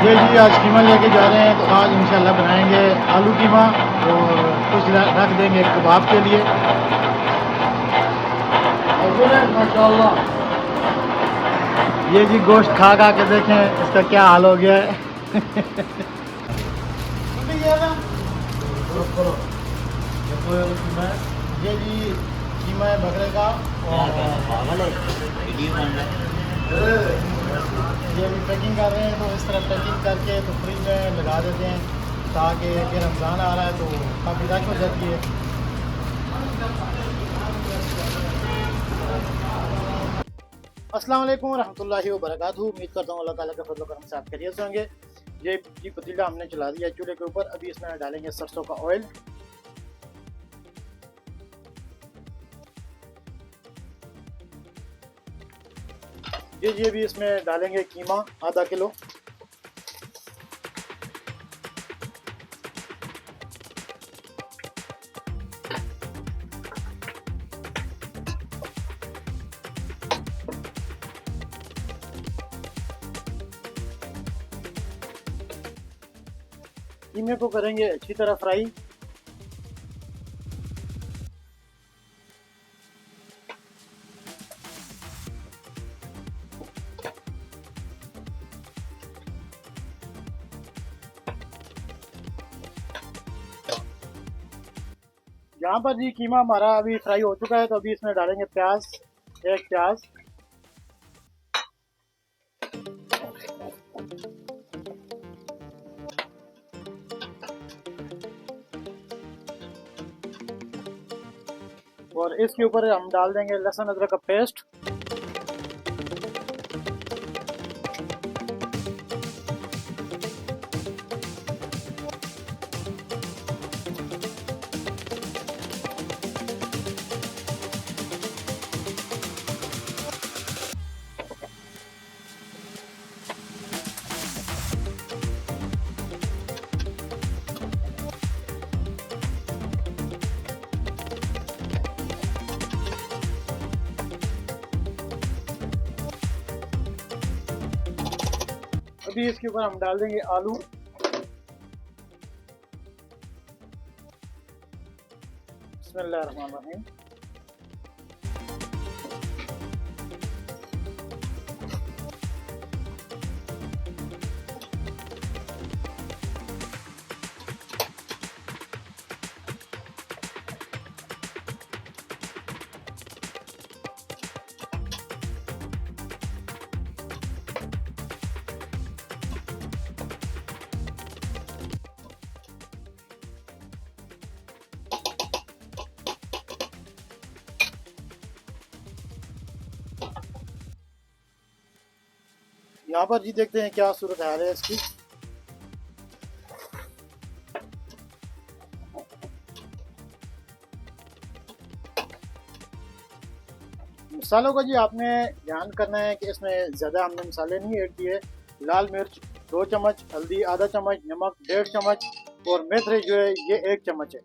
ये जी आज कीमा लेके जा रहे हैं, तो आज इंशाल्लाह बनाएंगे आलू कीमा और कुछ रख देंगे कबाब के लिए। माशाल्लाह, ये जी गोश्त खा खा के देखें इसका क्या हाल हो गया है। ये जी कीमा है बकरे का और ये अभी पैकिंग कर रहे हैं, तो इस तरह पैकिंग करके तो फ्रिज में लगा देते हैं ताकि अगर रमज़ान आ रहा है तो काफ़ी रश हो जाती है। अस्सलाम वालेकुम रहमतुल्लाहि व बरकातहू। उम्मीद करता हूँ अल्लाह ताला का फजल करम से आप खैरियत से होंगे। ये जी पतीला हमने चला दिया चूल्हे के ऊपर। अभी इसमें डालेंगे सरसों का ऑयल। ये भी इसमें डालेंगे कीमा आधा किलो। कीमे को करेंगे अच्छी तरह फ्राई। यहाँ पर जी कीमा हमारा अभी फ्राई हो चुका है, तो अभी इसमें डालेंगे प्याज, एक प्याज, और इसके ऊपर हम डाल देंगे लहसुन अदरक का पेस्ट। अभी इसके ऊपर हम डाल देंगे आलू। बिस्मिल्लाहिर्रहमानिर्रहीम। यहाँ पर जी देखते हैं क्या सूरत हाल है इसकी। मसालों का जी आपने ध्यान करना है कि इसमें ज़्यादा हमने मसाले नहीं ऐड किए। लाल मिर्च 2 चम्मच, हल्दी आधा चम्मच, नमक 1.5 चम्मच और मेथरे जो है ये 1 चम्मच है।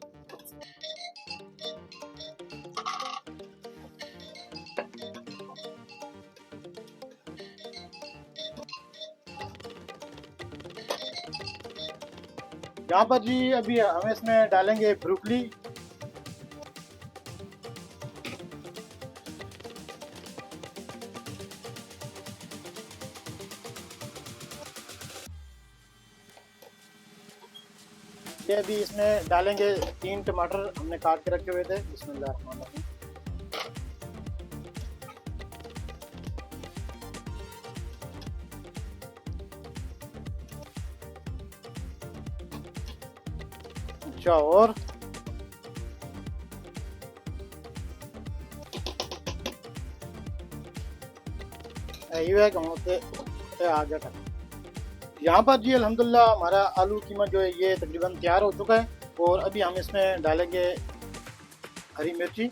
यहाँ पर जी अभी हम इसमें डालेंगे ब्रोकली। ये अभी इसमें डालेंगे 3 टमाटर हमने काट के रखे हुए थे। बिस्मिल्लाहिर्रहमानिर्रहीम। अच्छा, और आगे तक यहाँ पर जी अल्हम्दुलिल्लाह हमारा आलू कीमा जो है ये तकरीबन तैयार हो चुका है। और अभी हम इसमें डालेंगे हरी मिर्ची,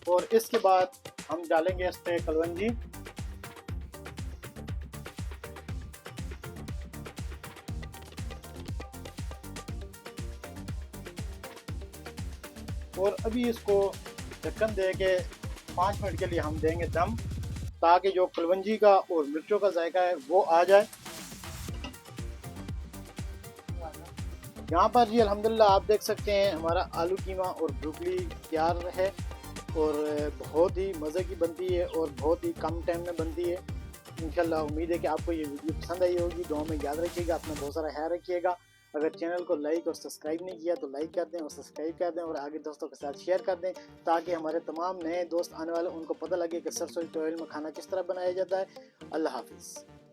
और इसके बाद हम डालेंगे इसमें कलवंजी, और अभी इसको ढक्कन दे के 5 मिनट के लिए हम देंगे दम। ताकि जो कलवंजी का और मिर्चों का जायका है वो आ जाए। यहाँ पर जी अल्हम्दुलिल्लाह आप देख सकते हैं हमारा आलू कीमा और ब्रोकली तैयार है और बहुत ही मज़े की बनती है और बहुत ही कम टाइम में बनती है। इंशाल्लाह उम्मीद है कि आपको ये वीडियो पसंद आई होगी। दुआ में याद रखिएगा, अपना बहुत सारा ख्याल रखिएगा। अगर चैनल को लाइक और सब्सक्राइब नहीं किया तो लाइक कर दें और सब्सक्राइब कर दें और आगे दोस्तों के साथ शेयर कर दें, ताकि हमारे तमाम नए दोस्त आने वाले उनको पता लगे कि सरसों के ऑयल में खाना किस तरह बनाया जाता है। अल्लाह हाफिज़।